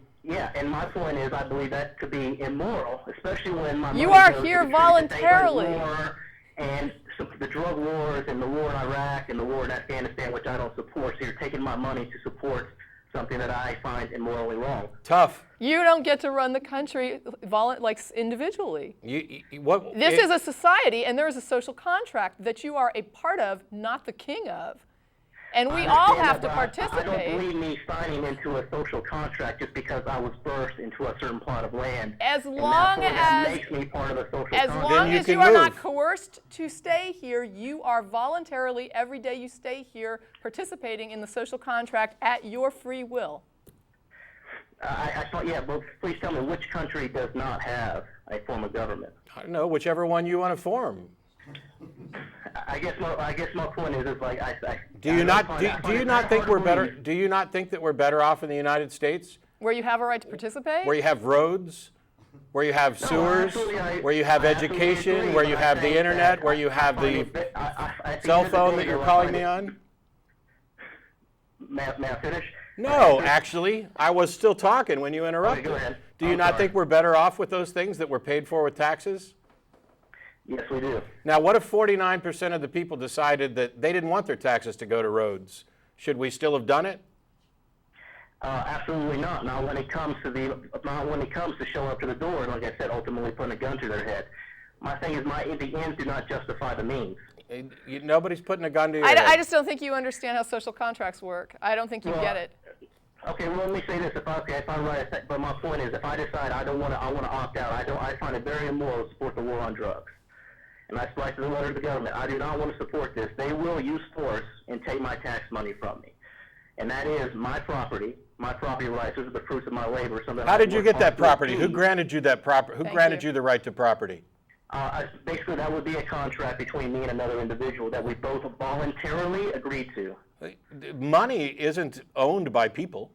and my point is, I believe that could be immoral, especially when my You money are goes here to things like voluntarily. war and the drug wars and the war in Iraq and the war in Afghanistan, which I don't support. So you're taking my money to support something that I find immorally wrong. Tough. You don't get to run the country individually. What? This is a society, and there is a social contract that you are a part of, not the king of. And we I all understand have that, to but I participate. don't believe me signing into a social contract just because I was birthed into a certain plot of land. As And long therefore that as- makes me part of a social As contract. long you as can you are not move. coerced to stay here, you are voluntarily, every day you stay here, participating in the social contract at your free will. I thought, yeah, but please tell me, which country does not have a form of government? I don't know, whichever one you want to form. I guess my point is like Do you not think we're better? Do you not think that we're better off in the United States, Where you have a right to participate? where you have roads, where you have sewers, where you have education, where you have the internet, where you have the cell phone that you're calling me on? May I finish? No, actually, I was still talking when you interrupted. go ahead. Do you I'm not sorry. think we're better off with those things that we're paid for with taxes? Yes, we do. Now, what if 49% of the people decided that they didn't want their taxes to go to roads? Should we still have done it? Absolutely not. Not when it comes to showing up to the door and, like I said, ultimately putting a gun to their head. My thing is, the ends do not justify the means. Nobody's putting a gun to your I head. just don't think you understand how social contracts work. I don't think you Well, get it. Okay, well, let me say this. If I'm right, but my point is, if I decide I want to opt out, I find it very immoral to support the war on drugs. And I splice the letter to the government. I do not want to support this. They will use force and take my tax money from me. And that is my property rights. Those are the fruits of my labor. How did you get that property? Who granted you that property? Who Thank granted you. you the right to property? Basically, that would be a contract between me and another individual that we both voluntarily agreed to. Money isn't owned by people.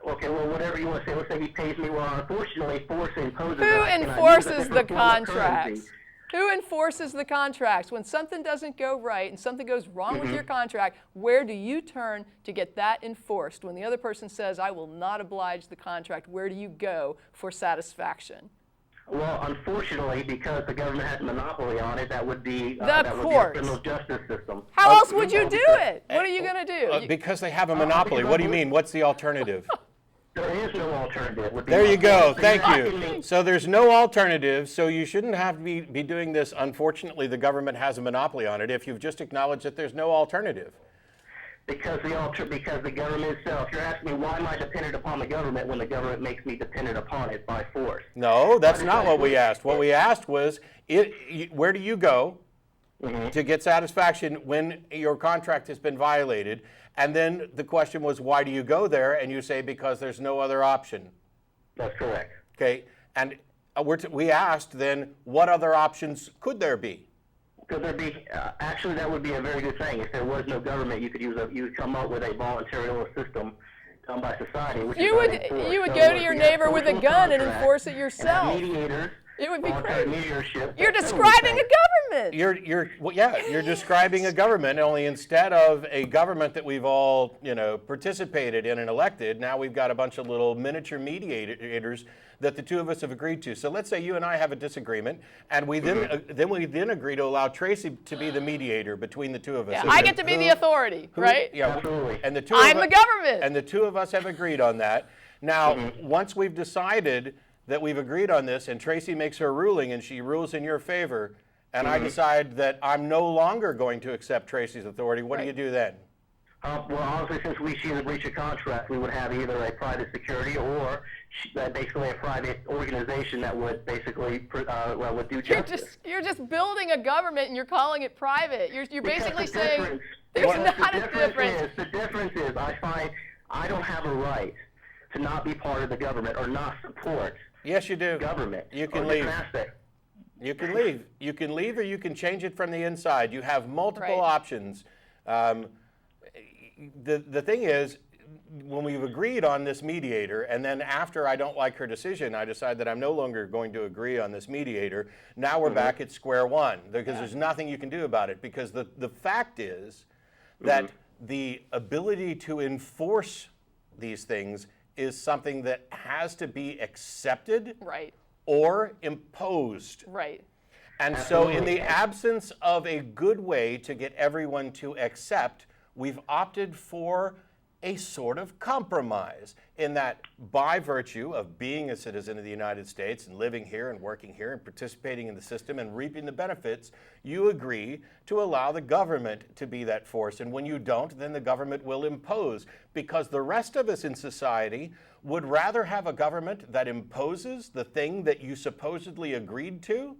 Okay, well, whatever you want to say. Let's say he pays me well. Unfortunately, force imposes. Who and I use a enforces the different form of contracts? currency. Who enforces the contracts? When something doesn't go right and something goes wrong Mm-hmm. with your contract, where do you turn to get that enforced? When the other person says, I will not oblige the contract, where do you go for satisfaction? Well, unfortunately, because the government has a monopoly on it, that would be The that would be courts. a criminal justice system. How else would you do it? What are you going to do? Because they have a monopoly. What do you mean? What's the alternative? There is no alternative. Would be There you go. so Thank you're you. asking me- So there's no alternative, so you shouldn't have to be doing this. Unfortunately, the government has a monopoly on it if you've just acknowledged that there's no alternative. Because the government itself. You're asking me why am I dependent upon the government when the government makes me dependent upon it by force? No, that's not what we asked. What we asked was, where do you go to get satisfaction when your contract has been violated? And then the question was, why do you go there? And you say, because there's no other option. That's correct. Okay, and we asked then, what other options could there be? Could there be? Actually, that would be a very good thing. If there was no government, you would come up with a voluntary system done by society. Which You is would unenforced. you would So go to if your we have neighbor with a social gun and contracts enforce it and yourself. mediators, It would be voluntary crazy. mediatorship. You're that's describing a everything. government. You're describing a government, only instead of a government that we've all, participated in and elected, now we've got a bunch of little miniature mediators that the two of us have agreed to. So let's say you and I have a disagreement, and we then agree to allow Tracie to be the mediator between the two of us. Yeah, So I get to be the authority, right? Yeah, Absolutely. and the two I'm of the us- government. And the two of us have agreed on that. Now, once we've decided that we've agreed on this, and Tracie makes her ruling, and she rules in your favor, and I decide that I'm no longer going to accept Tracie's authority, what do you do then? Well, honestly, since we see the breach of contract, we would have either a private security or basically a private organization that would basically would do justice. You're just building a government and you're calling it private. You're Because basically the saying difference- there's because not the a difference. The difference is I find I don't have a right to not be part of the government or not support Yes, you do. government. You can or leave. different aspects. You can leave. You can leave, or you can change it from the inside. You have multiple Right. options. The thing is, when we've agreed on this mediator, and then after I don't like her decision, I decide that I'm no longer going to agree on this mediator. Now we're back at square one because there's nothing you can do about it. Because the fact is that the ability to enforce these things is something that has to be accepted Right, or imposed. right. And so in the absence of a good way to get everyone to accept, we've opted for a sort of compromise in that by virtue of being a citizen of the United States and living here and working here and participating in the system and reaping the benefits, you agree to allow the government to be that force. And when you don't, then the government will impose, because the rest of us in society would rather have a government that imposes the thing that you supposedly agreed to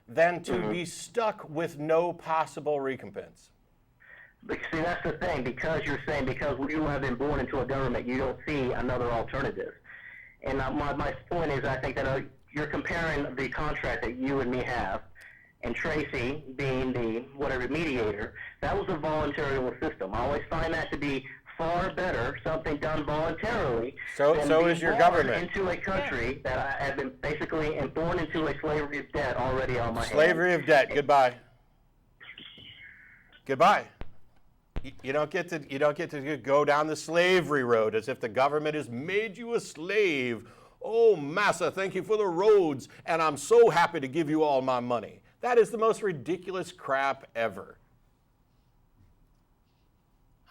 than to be stuck with no possible recompense. But see, that's the thing. Because you have been born into a government, you don't see another alternative. And my point is, I think that you're comparing the contract that you and me have, and Tracie being the mediator. That was a voluntary system. I always find that to be far better, something done voluntarily. So than is being your born government. into a country that I have been basically born into a slavery of debt already on my hands. Slavery of debt. Goodbye. Goodbye. You don't get to go down the slavery road as if the government has made you a slave. Oh, massa, thank you for the roads, and I'm so happy to give you all my money. That is the most ridiculous crap ever.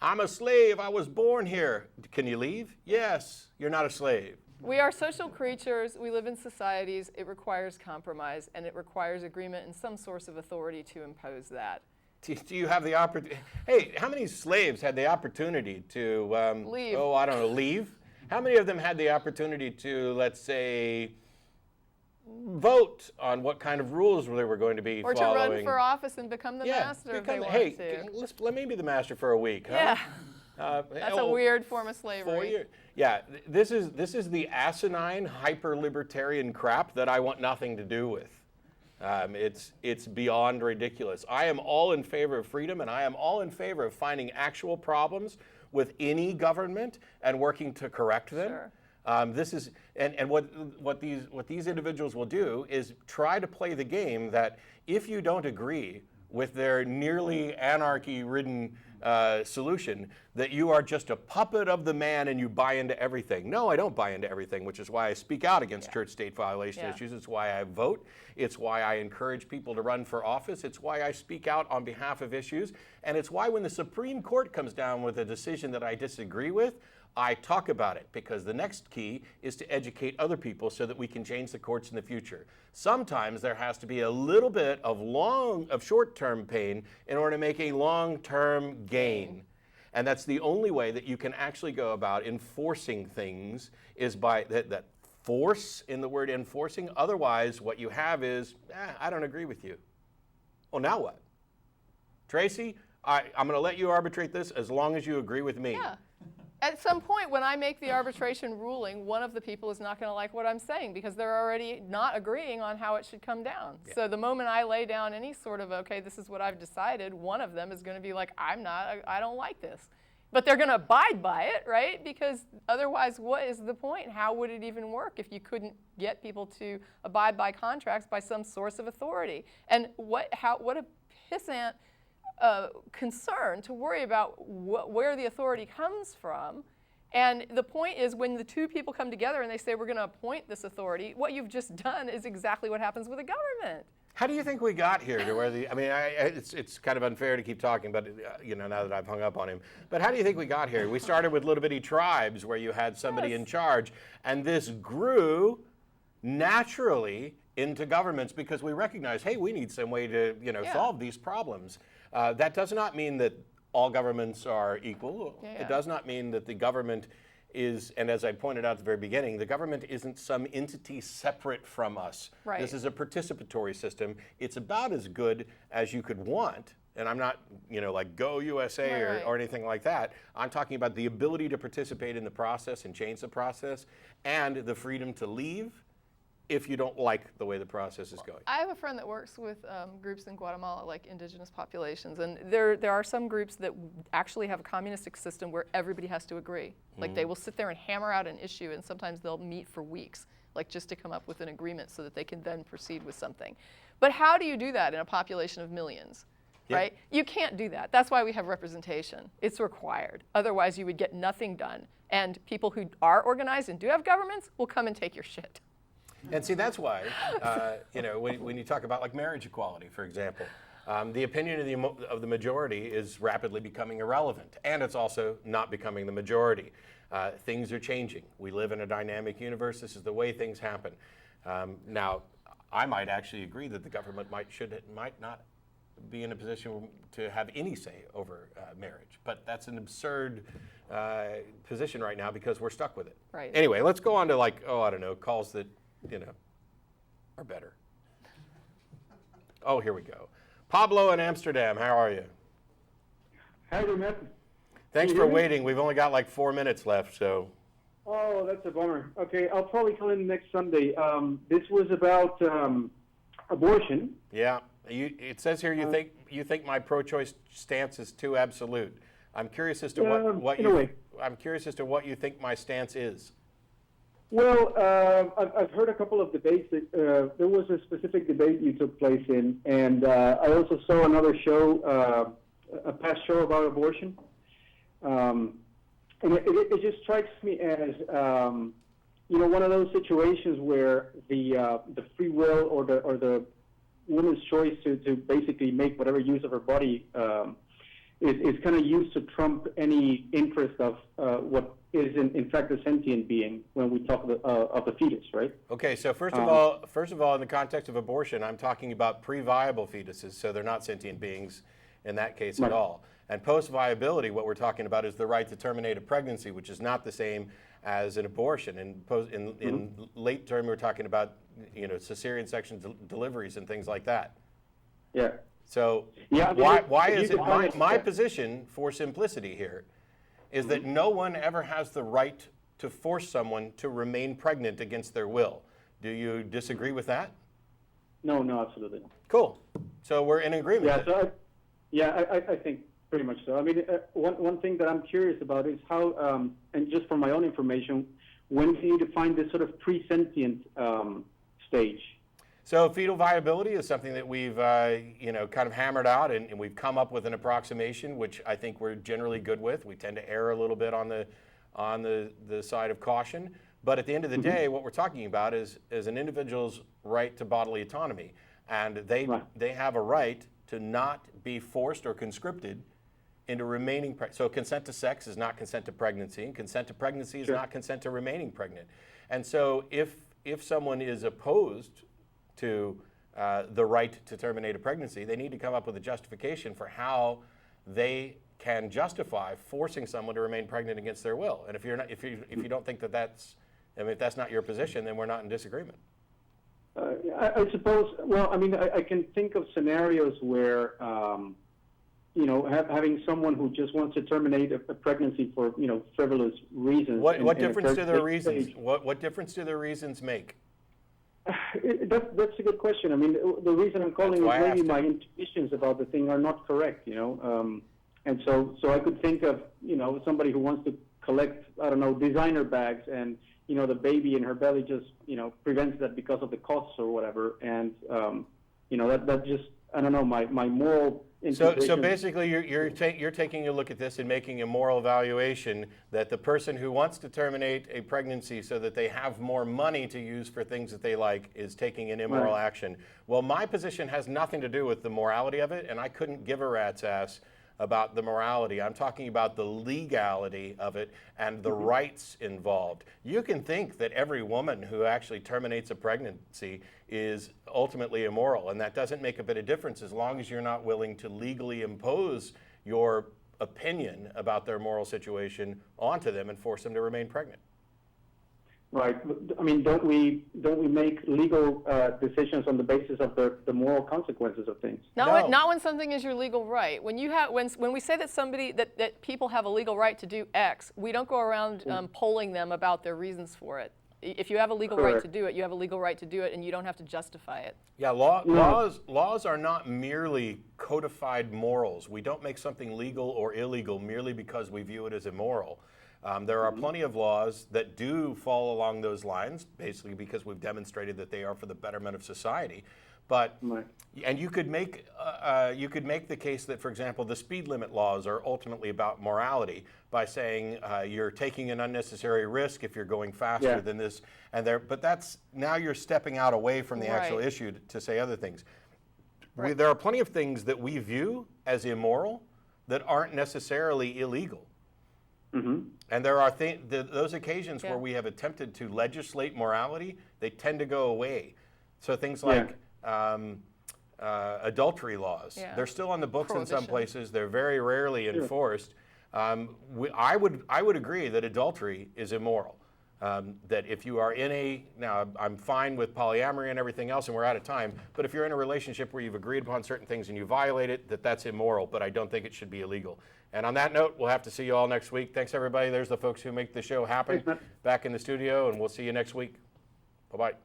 I'm a slave. I was born here. Can you leave? Yes. You're not a slave. We are social creatures. We live in societies. It requires compromise, and it requires agreement and some source of authority to impose that. Do you have the opportunity? Hey, how many slaves had the opportunity to Leave. Oh, I don't know, leave? How many of them had the opportunity to, let's say, vote on what kind of rules they were going to be Or following? to run for office and become the master if they wanted to. Let me be the master for a week, huh? Yeah, that's a weird form of 4 slavery. years. Yeah, this is the asinine, hyper-libertarian crap that I want nothing to do with. It's beyond ridiculous. I am all in favor of freedom, and I am all in favor of finding actual problems with any government and working to correct them. Sure. This is and what these individuals will do is try to play the game that if you don't agree with their nearly anarchy-ridden solution, that you are just a puppet of the man and you buy into everything. No, I don't buy into everything, which is why I speak out against church-state violation issues. It's why I vote. It's why I encourage people to run for office. It's why I speak out on behalf of issues. And it's why when the Supreme Court comes down with a decision that I disagree with, I talk about it, because the next key is to educate other people so that we can change the courts in the future. Sometimes there has to be a little bit of short-term pain in order to make a long-term gain. And that's the only way that you can actually go about enforcing things, is by that force in the word enforcing. Otherwise, what you have is, I don't agree with you. Well, now what? Tracie, I'm going to let you arbitrate this as long as you agree with me. Yeah. At some point, when I make the arbitration ruling, one of the people is not going to like what I'm saying because they're already not agreeing on how it should come down. Yeah. So the moment I lay down any sort of, okay, this is what I've decided, one of them is going to be like, I don't like this. But they're going to abide by it, right? Because otherwise, what is the point? How would it even work if you couldn't get people to abide by contracts by some source of authority? And what a pissant concern to worry about where the authority comes from. And the point is, when the two people come together and they say, we're going to appoint this authority, what you've just done is exactly what happens with a government. How do you think we got here to where it's kind of unfair to keep talking, but now that I've hung up on him. But how do you think we got here? We started with little bitty tribes where you had somebody in charge, and this grew naturally into governments because we recognized, hey, we need some way to solve these problems. That does not mean that all governments are equal. Yeah. It does not mean that the government is, and as I pointed out at the very beginning, the government isn't some entity separate from us. Right. This is a participatory system. It's about as good as you could want. And I'm not, like go USA or anything like that. I'm talking about the ability to participate in the process and change the process, and the freedom to leave if you don't like the way the process is going. I have a friend that works with groups in Guatemala, like indigenous populations, and there are some groups that actually have a communistic system where everybody has to agree. Like they will sit there and hammer out an issue, and sometimes they'll meet for weeks, like just to come up with an agreement so that they can then proceed with something. But how do you do that in a population of millions? Right? You can't do that. That's why we have representation. It's required. Otherwise, you would get nothing done. And people who are organized and do have governments will come and take your shit. And see, that's why, when you talk about like marriage equality, for example, the opinion of the majority is rapidly becoming irrelevant, and it's also not becoming the majority. Things are changing. We live in a dynamic universe. This is the way things happen. Now, I might actually agree that the government might not be in a position to have any say over marriage, but that's an absurd position right now because we're stuck with it. Right. Anyway, let's go on to calls that are better. Oh, here we go. Pablo in Amsterdam, how are you? How you doing, man? Thanks for waiting. We've only got like 4 minutes left, so. Oh, that's a bummer. Okay, I'll probably call in next Sunday. This was about abortion. Yeah, it says here you think my pro-choice stance is too absolute. I'm curious as to I'm curious as to what you think my stance is. Well, I've heard a couple of debates. There was a specific debate you took place in, and I also saw another show, a past show about abortion. And it just strikes me as, one of those situations where the free will or the woman's choice to basically make whatever use of her body is kind of used to trump any interest of what is in fact a sentient being when we talk of the fetus, right? Okay, so first of all, in the context of abortion, I'm talking about pre-viable fetuses, so they're not sentient beings in that case at all. And post-viability, what we're talking about is the right to terminate a pregnancy, which is not the same as an abortion. In late term, we're talking about cesarean section deliveries and things like that. Yeah. So why is it my position for simplicity here is that no one ever has the right to force someone to remain pregnant against their will. Do you disagree with that? No, absolutely not. Cool. So we're in agreement. Yeah, I think pretty much so. I mean, one thing that I'm curious about is how, and just for my own information, when do you define this sort of pre-sentient stage? So fetal viability is something that we've kind of hammered out, and we've come up with an approximation, which I think we're generally good with. We tend to err a little bit on the side of caution. But at the end of the day, what we're talking about is an individual's right to bodily autonomy. And they have a right to not be forced or conscripted into remaining pregnant. So consent to sex is not consent to pregnancy, and consent to pregnancy is not consent to remaining pregnant. And so if someone is opposed to the right to terminate a pregnancy, they need to come up with a justification for how they can justify forcing someone to remain pregnant against their will. And if you don't think if that's not your position, then we're not in disagreement. I suppose. Well, I mean, I can think of scenarios where, having someone who just wants to terminate a pregnancy for frivolous reasons. What difference do their reasons? What difference do their reasons make? That's a good question. I mean, the reason I'm calling is maybe my intuitions about the thing are not correct. And so I could think of somebody who wants to collect, I don't know, designer bags, and the baby in her belly just prevents that because of the costs or whatever, and that just, I don't know, my moral. So basically, you're taking a look at this and making a moral evaluation that the person who wants to terminate a pregnancy so that they have more money to use for things that they like is taking an immoral action. Well, my position has nothing to do with the morality of it, and I couldn't give a rat's ass about the morality. I'm talking about the legality of it and the rights involved. You can think that every woman who actually terminates a pregnancy is ultimately immoral, and that doesn't make a bit of difference as long as you're not willing to legally impose your opinion about their moral situation onto them and force them to remain pregnant. Right. I mean, don't we make legal decisions on the basis of the moral consequences of things? Not when something is your legal right. When we say that people have a legal right to do X, we don't go around polling them about their reasons for it. If you have a legal right to do it, you have a legal right to do it, and you don't have to justify it. Yeah, laws are not merely codified morals. We don't make something legal or illegal merely because we view it as immoral. There are plenty of laws that do fall along those lines, basically because we've demonstrated that they are for the betterment of society. But and you could make the case that, for example, the speed limit laws are ultimately about morality by saying you're taking an unnecessary risk if you're going faster than this, but that's now you're stepping out away from the actual issue to say other things. There are plenty of things that we view as immoral that aren't necessarily illegal. And there are those occasions where we have attempted to legislate morality, they tend to go away. So things like adultery laws, they're still on the books in some places. They're very rarely enforced. I would agree that adultery is immoral. That if you are now I'm fine with polyamory and everything else, and we're out of time, but if you're in a relationship where you've agreed upon certain things and you violate it, that's immoral, but I don't think it should be illegal. And on that note, we'll have to see you all next week. Thanks, everybody. There's the folks who make the show happen back in the studio, and we'll see you next week. Bye-bye.